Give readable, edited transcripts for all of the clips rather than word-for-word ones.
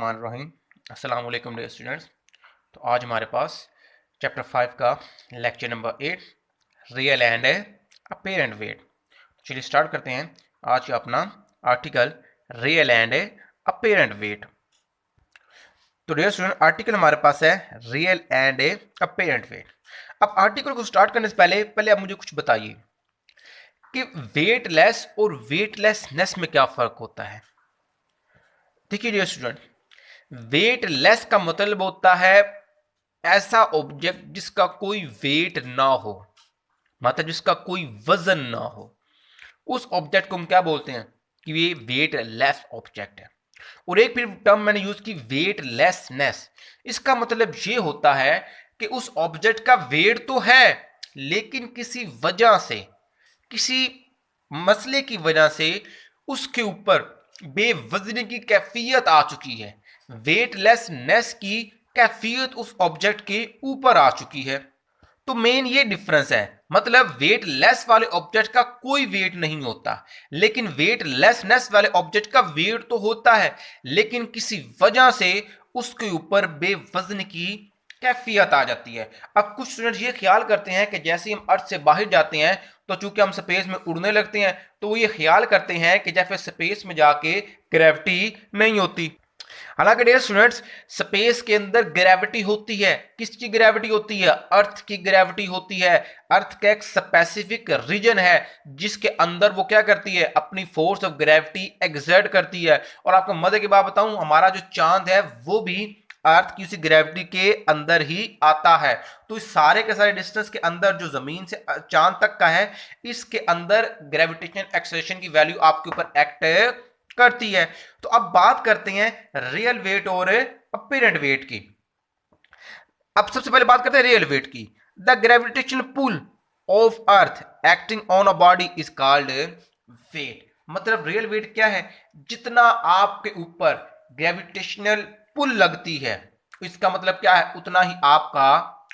रहीम अस्सलाम वालेकुम dear students. तो आज हमारे पास चैप्टर 5 का lecture number 8 real and apparent wait. चलिए स्टार्ट करते हैं आज का अपना article real and apparent wait. तो डियर स्टूडेंट आर्टिकल हमारे पास है रियल एंड अपेरेंट वेट। अब आर्टिकल को स्टार्ट करने से पहले आप मुझे कुछ बताइए कि वेटलेस और वेटलेसनेस में क्या फर्क होता है। देखिए डियर स्टूडेंट, वेटलेस का मतलब होता है ऐसा ऑब्जेक्ट जिसका कोई वेट ना हो, मतलब जिसका कोई वजन ना हो। उस ऑब्जेक्ट को हम क्या बोलते हैं कि ये वेटलेस ऑब्जेक्ट है। और एक फिर टर्म मैंने यूज की वेटलेसनेस। इसका मतलब ये होता है कि उस ऑब्जेक्ट का वेट तो है लेकिन किसी वजह से, किसी मसले की वजह से उसके ऊपर बेवजनी की कैफियत आ चुकी है। वेटलेसनेस की कैफियत उस ऑब्जेक्ट के ऊपर आ चुकी है। तो मेन ये डिफरेंस है, मतलब वेटलेस वाले ऑब्जेक्ट का कोई वेट नहीं होता, लेकिन वेटलेसनेस वाले ऑब्जेक्ट का वेट तो होता है लेकिन किसी वजह से उसके ऊपर बेवजन की कैफियत आ जाती है। अब कुछ स्टूडेंट ये ख्याल करते हैं कि जैसे हम अर्थ से बाहर जाते हैं तो चूंकि हम स्पेस में उड़ने लगते हैं, तो वो ये ख्याल करते हैं कि जैसे स्पेस में जाके ग्रेविटी नहीं होती। हालांकि डियर स्टूडेंट्स, स्पेस के अंदर ग्रेविटी होती है। किसकी ग्रेविटी होती है? अर्थ की ग्रेविटी होती है। अर्थ का एक स्पेसिफिक रीजन है जिसके अंदर वो क्या करती है, अपनी फोर्स ऑफ ग्रेविटी एक्सर्ट करती है। और आपको मजे की बात बताऊं, हमारा जो चांद है वो भी अर्थ की उसी ग्रेविटी के अंदर ही आता है। तो इस सारे के सारे डिस्टेंस के अंदर जो जमीन से चांद तक का है, इसके अंदर ग्रेविटेशन एक्सेलरेशन की वैल्यू आपके ऊपर एक्ट करती है। तो अब बात करते हैं रियल वेट और अपीरेंट वेट की। अब सबसे पहले बात करते हैं रियल वेट की। The gravitation pull of earth acting on a body is called weight. मतलब रियल वेट क्या है? जितना आपके ऊपर ग्रेविटेशनल पुल लगती है, इसका मतलब क्या है, उतना ही आपका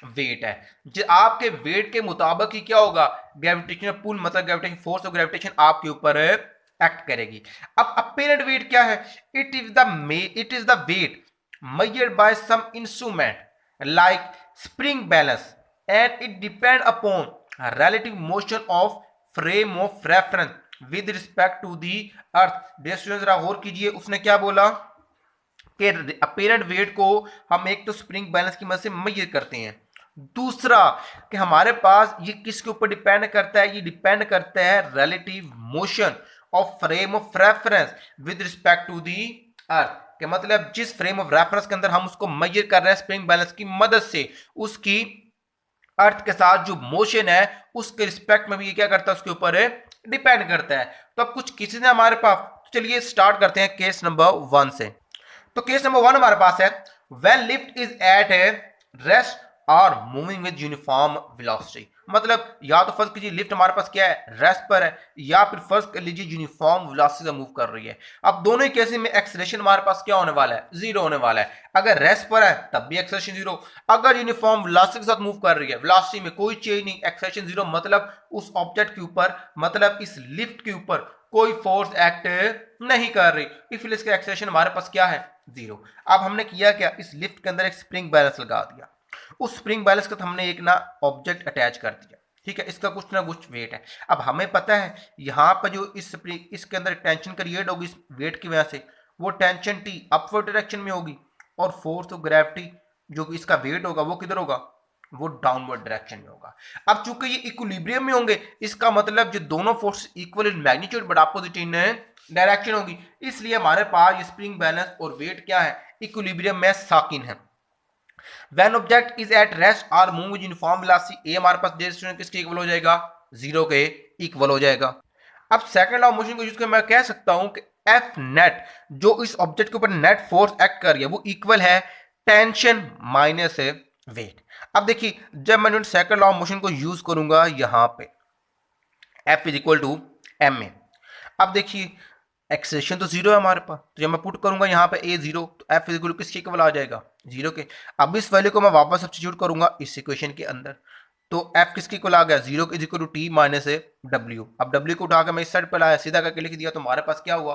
वेट है। जो आपके वेट के मुताबिक ही क्या होगा, ग्रेविटेशनल पुल मतलब ग्रेविटेशन फोर्स और ग्रेविटेशन आपके ऊपर एक्ट करेगी। अब अपीरेंट वेट क्या है? It is the weight measured by some instrument like spring balance, and it depend upon relative motion of frame of reference with respect to the earth। dear students जरा गौर कीजिए, उसने क्या बोला कि अपीरेंट वेट को हम एक तो स्प्रिंग बैलेंस की मदद से मेजर करते हैं, दूसरा कि हमारे पास ये किसके ऊपर डिपेंड करता है, ये डिपेंड करता है relative motion of frame of reference with respect to the earth. के मतलब जिस फ्रेम ऑफ रेफरेंस के अंदर हम उसको मेजर कर रहे हैं स्प्रिंग बैलेंस की मदद से, उसकी अर्थ के साथ जो मोशन है उसके रिस्पेक्ट में भी ये क्या करता है, उसके ऊपर डिपेंड करता है। तो अब कुछ केसेस है हमारे पास, तो चलिए स्टार्ट करते हैं केस नंबर 1 से। तो केस नंबर 1 हमारे पास है, when lift is at a rest और मूविंग विद यूनिफॉर्म वेलोसिटी। मतलब या तो फर्स्ट कीजिए लिफ्ट हमारे पास क्या है, रेस्ट पर है, या फिर फर्स्ट कर लीजिए यूनिफॉर्म वेलोसिटी से मूव कर रही है। अब दोनों ही केसेस में एक्सेलरेशन हमारे पास क्या होने वाला है, जीरो होने वाला है। अगर रेस्ट पर है तब भी एक्सेलरेशन जीरो, अगर यूनिफॉर्म वेलोसिटी के साथ मूव कर रही है, वेलोसिटी में कोई चेंज नहीं, एक्सेलरेशन जीरो, मतलब उस ऑब्जेक्ट के ऊपर, मतलब इस लिफ्ट के ऊपर कोई फोर्स एक्ट नहीं कर रही, इसलिए इसका एक्सेलरेशन हमारे पास क्या है, जीरो। अब हमने किया क्या, इस लिफ्ट के अंदर एक स्प्रिंग बैलेंस लगा दिया, उस स्प्रिंग बैलेंस का हमने एक ना ऑब्जेक्ट अटैच कर दिया, ठीक है, इसका कुछ ना कुछ वेट है। अब हमें पता है यहाँ पर जो इस स्प्रिंग इसके अंदर टेंशन क्रिएट होगी इस वेट की वजह से, वो टेंशन टी अपवर्ड डायरेक्शन में होगी, और फोर्स ऑफ ग्रेविटी जो इसका वेट होगा वो किधर होगा, वो डाउनवर्ड डायरेक्शन में होगा। अब चूंकि ये इक्विलिब्रियम में होंगे, इसका मतलब जो दोनों force equal in magnitude but opposite in direction होगी, इसलिए हमारे पास स्प्रिंग बैलेंस और वेट क्या है, इक्विलिब्रियम में साकिन है। When object is at rest और मूव विद यूनिफॉर्म वेलोसिटी, ए हमारे पास डिस्टेंस किसके इक्वल हो जाएगा, जीरो के इक्वल हो जाएगा। अब सेकंड लॉ ऑफ मोशन को यूज कर मैं कह सकता हूं कि एफ नेट जो इस ऑब्जेक्ट के ऊपर नेट फोर्स एक्ट कर रही है वो इक्वल है टेंशन माइनस वेट। अब देखिए जब मैं सेकंड लॉ ऑफ मोशन को यूज करूंगा यहां पे F is equal to M A, अब देखिए एक्सेलरेशन तो जीरो है हमारे पास, तो जब मैं पुट करूंगा यहाँ पे ए जीरो, तो एफ इज इक्वल टू किसके इक्वल आ जाएगा, जीरो के। अब इस वैल्यू को मैं वापस सब्स्टिट्यूट करूंगा इस इक्वेशन के अंदर, तो F किसकी इक्वल आ गया, 0 is equal to T minus W। अब W को उठा के मैं इस साइड पर लाया, सीधा करके लिख दिया, तो हमारे पास क्या हुआ,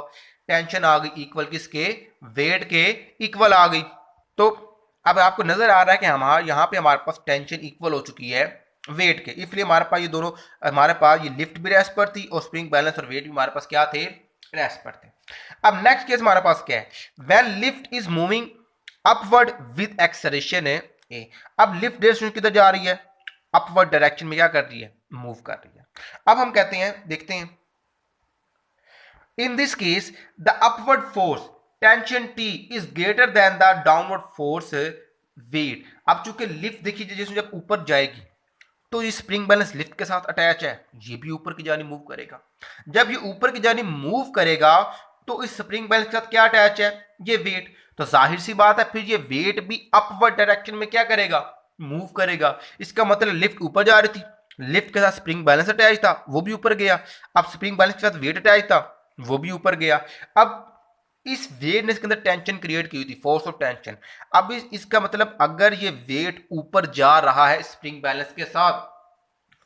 टेंशन आ गई इक्वल किसके, वेट के इक्वल आ गई। तो अब आपको नजर आ रहा है कि हमारे यहाँ पे हमारे पास टेंशन इक्वल हो चुकी है वेट के, इसलिए हमारे पास ये दोनों, हमारे पास ये लिफ्ट भी रेस्ट पर थी और स्प्रिंग बैलेंस और वेट भी हमारे पास क्या थे, रेस्ट पर थे। अब नेक्स्ट केस हमारे पास क्या है, when lift is moving upward with acceleration है ए। अब लिफ्ट डायरेक्शन किधर जा रही है, अपवर्ड डायरेक्शन में क्या कर रही है, मूव कर रही है। अब हम कहते हैं, देखते हैं, in this case the upward force tension T is greater than the downward force weight. अब चूंकि लिफ्ट देखिए जैसे जब ऊपर जाएगी तो ये स्प्रिंग बैलेंस लिफ्ट के साथ अटैच है, ये भी ऊपर की जानी मूव करेगा। जब ये ऊपर की जानी मूव करेगा तो इस स्प्रिंग बैलेंस के साथ क्या अटैच है, ये वेट। तो जाहिर सी बात है फिर ये वेट भी अपवर्ड डायरेक्शन में क्या करेगा, मूव करेगा। इसका मतलब लिफ्ट ऊपर जा रही थी, लिफ्ट के साथ स्प्रिंग बैलेंस अटैच था, वो भी ऊपर गया। अब स्प्रिंग बैलेंस के साथ वेट अटैच था, वो भी ऊपर गया। अब इस वेट ने इसके अंदर टेंशन क्रिएट की हुई थी, फोर्स ऑफ टेंशन। अब इसका मतलब अगर ये वेट ऊपर जा रहा है स्प्रिंग बैलेंस के साथ,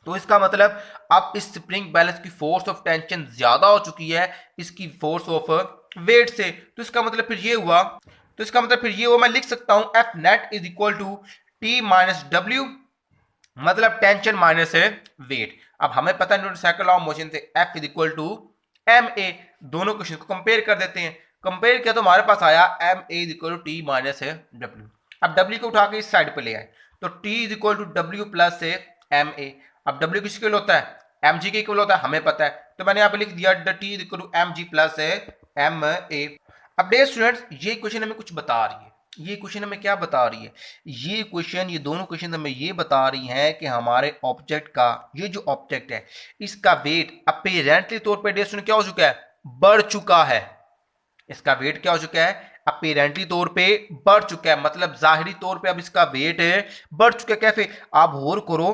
तो इसका मतलब अब इस स्प्रिंग बैलेंस की फोर्स ऑफ टेंशन ज्यादा हो चुकी है इसकी फोर्स ऑफ वेट से। तो इसका मतलब फिर ये हुआ, मैं लिख सकता हूं F net is equal to T minus W, मतलब टेंशन माइनस है वेट। अब हमें पता है न्यूटन साइकिल ऑफ मोशन से F is equal to M A. दोनों क्वेश्चन को कंपेयर कर देते हैं, कंपेयर किया तो हमारे पास आया M A is equal to T minus है डब्ल्यू। अब डब्ल्यू को उठा के इस साइड पे ले आए तो T is equal to W plus है एम ए। अब डब्ल्यू किसके इक्वल होता है, एम जी के इक्वल होता है, हमें पता है, तो मैंने यहाँ पे लिख दिया T is equal to M G plus है एम ए। अब डियर स्टूडेंट्स ये क्वेश्चन हमें कुछ बता रही है, ये क्वेश्चन हमें क्या बता रही है, ये क्वेश्चन, ये दोनों क्वेश्चन हमें ये बता रही हैं कि हमारे ऑब्जेक्ट का, ये जो ऑब्जेक्ट है इसका वेट अपीरेंटली तौर पे डियर स्टूडेंट क्या हो चुका है, बढ़ चुका है। इसका वेट क्या हो चुका है, अपीरेंटली तौर पे बढ़ चुका है, मतलब जाहिरी तौर पे अब इसका वेट बढ़ चुका है। कैसे, आप गौर करो,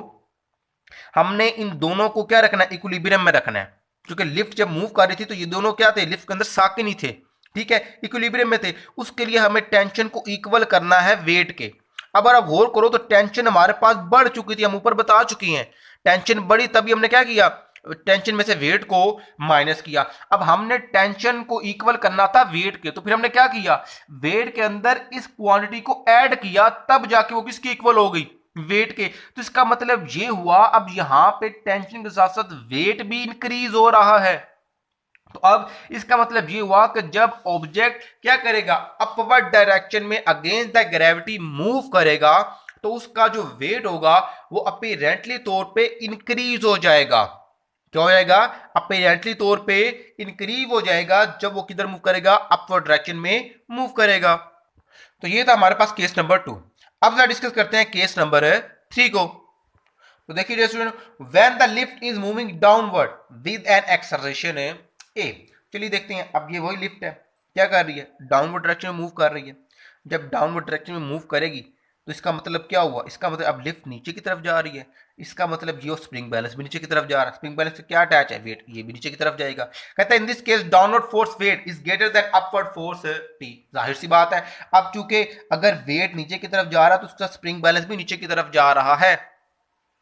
हमने इन दोनों को क्या रखना है, इक्विलिब्रियम में रखना है। क्योंकि लिफ्ट जब मूव कर रही थी तो ये दोनों क्या थे, लिफ्ट के अंदर साकिन ही थे, ठीक है, इक्विलिब्रियम में थे। उसके लिए हमें टेंशन को इक्वल करना है वेट के। अब अगर आप गौर करो तो टेंशन हमारे पास बढ़ चुकी थी, हम ऊपर बता चुकी हैं, टेंशन बढ़ी तभी हमने क्या किया, टेंशन में से वेट को माइनस किया। अब हमने टेंशन को इक्वल करना था वेट के, तो फिर हमने क्या किया, वेट के अंदर इस क्वांटिटी को ऐड किया, तब जाके वो किसकी इक्वल हो गई, वेट के। तो इसका मतलब ये हुआ अब यहां पे टेंशन के साथ साथ वेट भी इंक्रीज हो रहा है। तो अब इसका मतलब ये हुआ कि जब ऑब्जेक्ट क्या करेगा, अपवर्ड डायरेक्शन में अगेंस्ट द ग्रेविटी मूव करेगा तो उसका जो वेट होगा वो अपीरेंटली तौर पे इंक्रीज हो जाएगा। क्या हो जाएगा, अपीरेंटली तौर पे इंक्रीज हो जाएगा जब वो किधर मूव करेगा, अपवर्ड डायरेक्शन में मूव करेगा। तो ये था हमारे पास केस नंबर 2। अब जरा डिस्कस करते हैं केस नंबर 3 को। तो देखिए student, when the lift is moving downward with an acceleration A. चलिए देखते हैं, अब ये वही लिफ्ट है, क्या कर रही है, डाउनवर्ड डायरेक्शन में मूव कर रही है। जब डाउनवर्ड डायरेक्शन में मूव करेगी तो इसका मतलब क्या हुआ, इसका मतलब अब लिफ्ट नीचे की तरफ जा रही है, इसका मतलब ये स्प्रिंग बैलेंस भी नीचे की तरफ जा रहा है। स्प्रिंग बैलेंस से क्या अटैच है, वेट, ये भी नीचे की तरफ जाएगा। कहता है in this case downward force weight is greater than upward force T. जाहिर सी बात है, अब चूंकि अगर वेट नीचे की तरफ जा रहा है तो उसका स्प्रिंग बैलेंस भी नीचे की तरफ जा रहा है।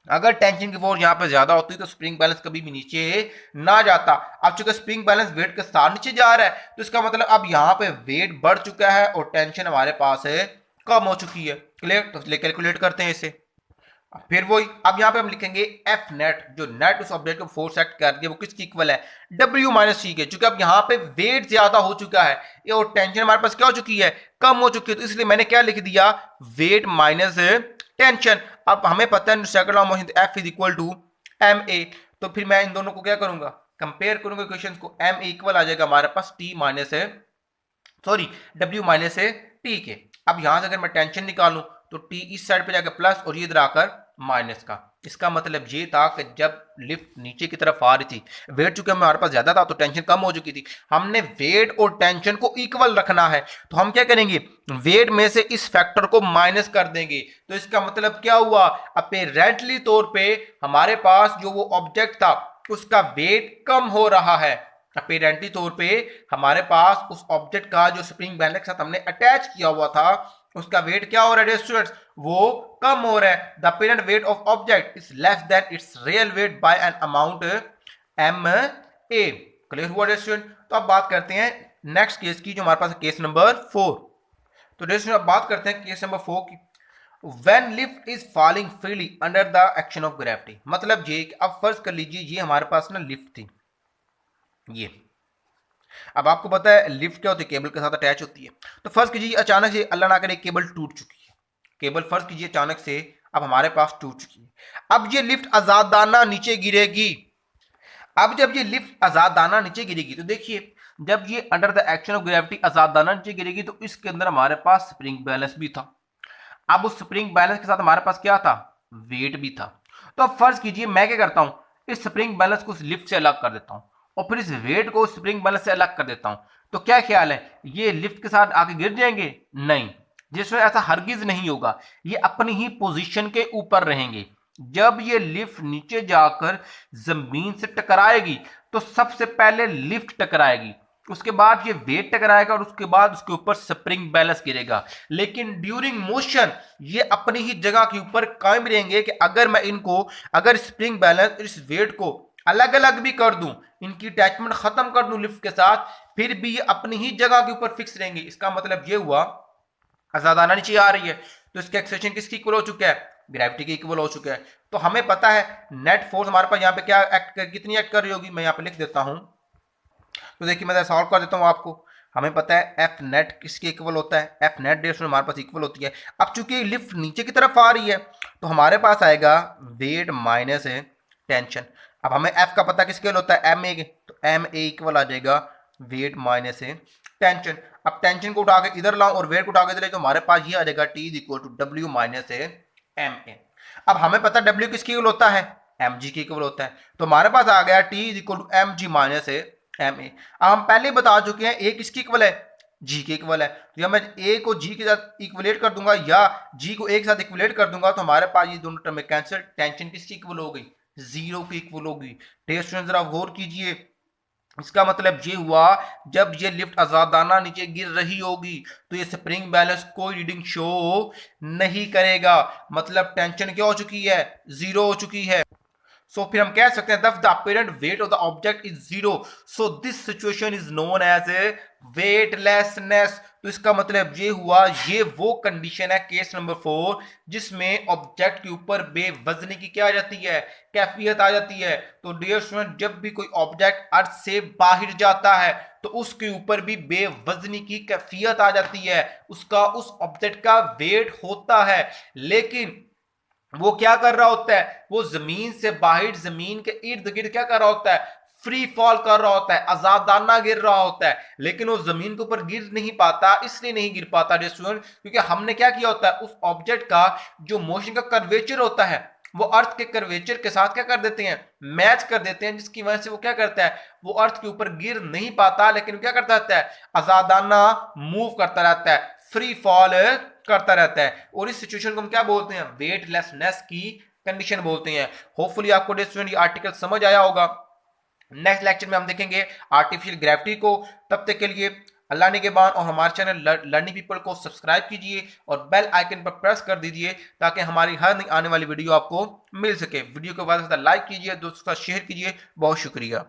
अगर टेंशन की फोर्स यहां पे ज्यादा होती तो स्प्रिंग बैलेंस कभी भी नीचे ना जाता। अब चूंकि स्प्रिंग बैलेंस वेट के साथ नीचे जा रहा है तो इसका मतलब अब यहां पे वेट बढ़ चुका है और टेंशन हमारे पास कम हो चुकी है। क्लियर, तो कैलकुलेट करते हैं इसे। फिर वही, अब यहां पे हम लिखेंगे एफ नेट, जो नेट उस ऑब्जेक्ट को फोर्स एक्ट कर रही है वो किसकी इक्वल है, डब्ल्यू माइनस सी के। चूंकि अब यहां पे वेट ज्यादा हो चुका है ये और टेंशन हमारे पास क्या हो चुकी है, कम हो चुकी है, तो इसलिए मैंने क्या लिख दिया, वेट माइनस टेंशन। अब हमें पता है second law of motion F is equal to M A, तो फिर मैं इन दोनों को क्या करूंगा, कंपेयर करूंगा इक्वेशंस को। एम ए इक्वल आ जाएगा हमारे पास T minus W minus T के। अब यहां से अगर मैं टेंशन निकालूं तो टी इस साइड पे जाकर प्लस और ये इधर आकर माइनस का। इसका मतलब ये था कि जब लिफ्ट नीचे की तरफ आ रही थी, वेट चूंकि हमारे पास ज्यादा था तो टेंशन कम हो चुकी थी, हमने वेट और टेंशन को इक्वल रखना है। तो हम क्या करेंगे, वेट में से इस फैक्टर को माइनस कर देंगे। तो इसका मतलब क्या हुआ, अपीरेंटली तौर पे हमारे पास जो वो ऑब्जेक्ट था उसका वेट कम हो रहा है। अपेरेंटली तौर पे हमारे पास उस ऑब्जेक्ट का जो स्प्रिंग बैलेंस के साथ हमने अटैच किया हुआ था उसका वेट क्या हो रहा है स्टूडेंट्स, वो कम हो रहा है। The apparent weight of object is less than its real weight by an amount M A. Clear हुआ स्टूडेंट? तो अब बात करते हैं नेक्स्ट केस की, जो हमारे पास केस नंबर 4। तो स्टूडेंट अब बात करते हैं केस नंबर 4 की। When lift is falling freely under the action of gravity, मतलब ये कि अब फर्ज कर लीजिए ये हमारे पास ना लिफ्ट थी, ये अब आपको पता है लिफ्ट क्या होती है, केबल के साथ अटैच होती है। तो फर्ज कीजिए अचानक से अल्लाह ना करे केबल टूट चुकी है, केबल फर्ज कीजिए अचानक से अब हमारे पास टूट चुकी है। अब ये लिफ्ट आजादाना नीचे गिरेगी। अब जब ये लिफ्ट आजादाना नीचे गिरेगी तो देखिए जब ये under the action of gravity आजादाना नीचे गिरेगी तो इसके अंदर हमारे पास स्प्रिंग बैलेंस भी था। अब उस स्प्रिंग बैलेंस के साथ हमारे पास क्या था, वेट भी था। तो अब फर्ज कीजिए मैं क्या करता हूं, इस स्प्रिंग बैलेंस को उस लिफ्ट से अलग कर देता हूं और फिर इस वेट को स्प्रिंग बैलेंस से अलग कर देता हूं। तो क्या ख्याल है, ये लिफ्ट के साथ आके गिर जाएंगे? नहीं, जिसमें ऐसा हरगिज नहीं होगा, ये अपनी ही पोजीशन के ऊपर रहेंगे। जब ये लिफ्ट नीचे जाकर जमीन से टकराएगी तो सबसे पहले लिफ्ट टकराएगी, उसके बाद ये वेट टकराएगा और उसके बाद उसके ऊपर स्प्रिंग बैलेंस गिरेगा। लेकिन ड्यूरिंग मोशन ये अपनी ही जगह के ऊपर कायम रहेंगे कि अगर मैं इनको, अगर स्प्रिंग बैलेंस इस वेट को अलग अलग भी कर दूं, इनकी अटैचमेंट खत्म कर दूं लिफ्ट के साथ, फिर भी ये अपनी ही जगह के ऊपर फिक्स रहेंगे। इसका मतलब ये हुआ आजादाना नीचे आ रही है तो इसका एक्सेलेरेशन किसकी इक्वल हो चुका है, ग्रेविटी के इक्वल हो चुका है। तो हमें पता है नेट फोर्स हमारे पास यहाँ पे क्या कितनी एक्ट कर रही होगी, मैं यहाँ पे लिख देता हूं। तो देखिए मैं सॉल्व कर देता हूं आपको। हमें पता है एफ नेट किसके इक्वल होता है, एफ नेट डेश हमारे पास इक्वल होती है। अब चूंकि लिफ्ट नीचे की तरफ आ रही है तो हमारे पास आएगा वेट माइनस टेंशन। अब हमें एफ का पता किसके होता है, एम ए के, तो एम ए इक्वल आ जाएगा वेट माइनस टेंशन। अब टेंशन को उठा के इधर लाऊं और वेट को उठा के इधर, तो हमारे पास ये आ जाएगा T is equal to W minus M A. अब हमें पता डब्ल्यू किसके इक्वल होता है, एम जी के इक्वल होता है। तो हमारे पास आ गया T is equal to M G minus M A. अब हम पहले बता चुके हैं ए किसकी इक्वल है, जी के इक्वल है। तो या मैं ए को जी के साथ इक्वलेट कर दूंगा या जी को ए के साथ इक्वलेट कर दूंगा तो हमारे पास ये दोनों टर्म में कैंसिल, टेंशन किसकी इक्वल हो गई, जीरो की इक्वल होगी। टेस्ट जरा गौर कीजिए, इसका मतलब ये हुआ जब ये लिफ्ट आजादाना नीचे गिर रही होगी तो ये स्प्रिंग बैलेंस कोई रीडिंग शो नहीं करेगा, मतलब टेंशन क्या हो चुकी है, जीरो हो चुकी है। सो फिर हम कह सकते हैं the apparent weight of the object is zero, so this situation is known as a weightlessness। तो इसका मतलब ये हुआ, ये वो कंडीशन है केस नंबर 4 जिसमें ऑब्जेक्ट के ऊपर बेवजनी की क्या आ जाती है, कैफियत आ जाती है। तो डियर स्टूडेंट जब भी कोई ऑब्जेक्ट अर्थ से बाहर जाता है तो उसके ऊपर भी बेवजनी की कैफियत आ जाती है, उसका उस ऑब्जेक्ट का वेट होता है। लेकिन वो क्या कर रहा होता है, वो जमीन से बाहर, जमीन के इर्द गिर्द क्या कर रहा होता है, फ्री फॉल कर रहा होता है, आजादाना गिर रहा होता है। लेकिन वो जमीन के ऊपर गिर नहीं पाता, इसलिए नहीं गिर पाता स्टूडेंट क्योंकि हमने क्या किया होता है, उस ऑब्जेक्ट का जो मोशन का कर्वेचर होता है वो अर्थ के कर्वेचर के साथ क्या कर देते हैं, मैच कर देते हैं, जिसकी वजह से वो क्या करता है, वो अर्थ के ऊपर गिर नहीं पाता लेकिन क्या करता रहता है, आजादाना मूव करता रहता है, फ्री फॉल करता रहता है। और इस सिचुएशन को हम क्या बोलते हैं, वेटलेसनेस की कंडीशन बोलते हैं। होपफुली आपको स्टूडेंट ये आर्टिकल समझ आया होगा। नेक्स्ट लेक्चर में हम देखेंगे आर्टिफिशियल ग्रेविटी को। तब तक के लिए अल्लाह निगहबान और हमारे चैनल लर्निंग पीपल को सब्सक्राइब कीजिए और बेल आइकन पर प्रेस कर दीजिए ताकि हमारी हर नई आने वाली वीडियो आपको मिल सके। वीडियो को ज़्यादा से ज़्यादा लाइक कीजिए, दोस्तों के साथ शेयर कीजिए। बहुत शुक्रिया।